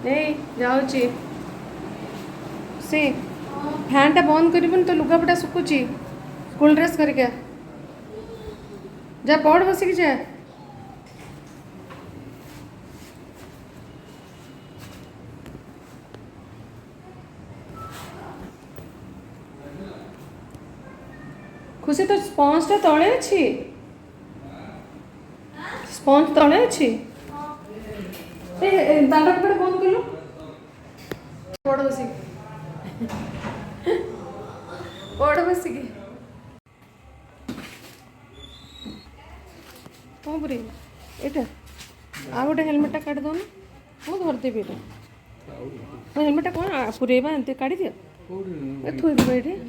जाऊँगी सी फैन टा बंद कर तो लुगापटा सुखुची स्कूल ड्रेस करके जा पढ़ बसिक जा खुशी तो स्पंज टा तले अच्छी स्पंज तले अच्छी दादा कपड़ा बंद कर लो पढ़ बसिक पढ़ बसिक कौन पूरे एटा आ गोटे हेलमेटा काट दो मुझे धरदेवी एटा हेलमेटा कौन पूरेबा एमती काढ़ी दियो थोड़ी ये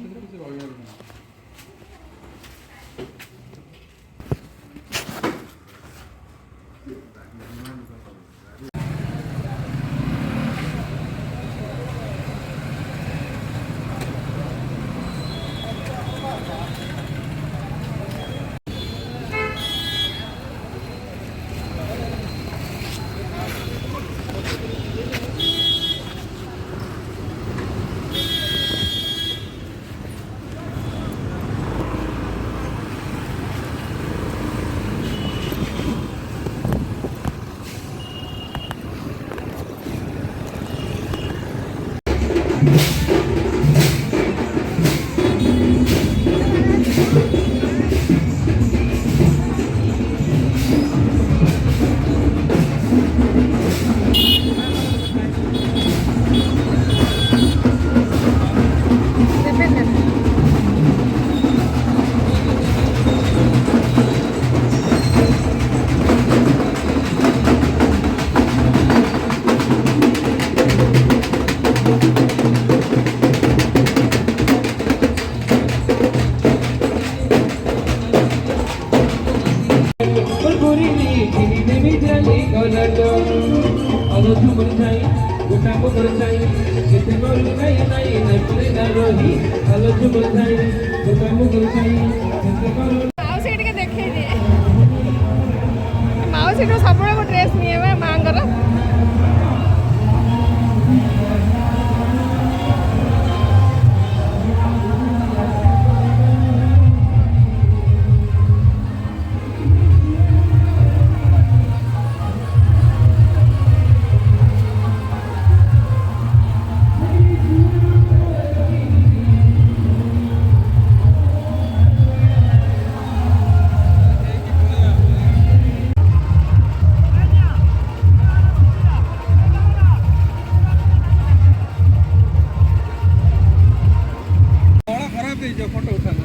माउसी सब ड्रेस नहीं माँ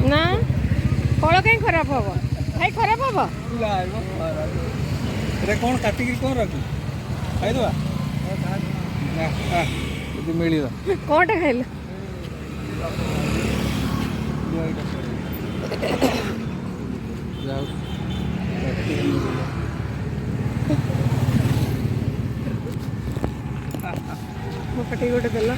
ना फल कहीं खराब हम भाई खराब हम कौन काटिक कौन रख खाईदे मिल कौनटा खाइल पटे गोटे देला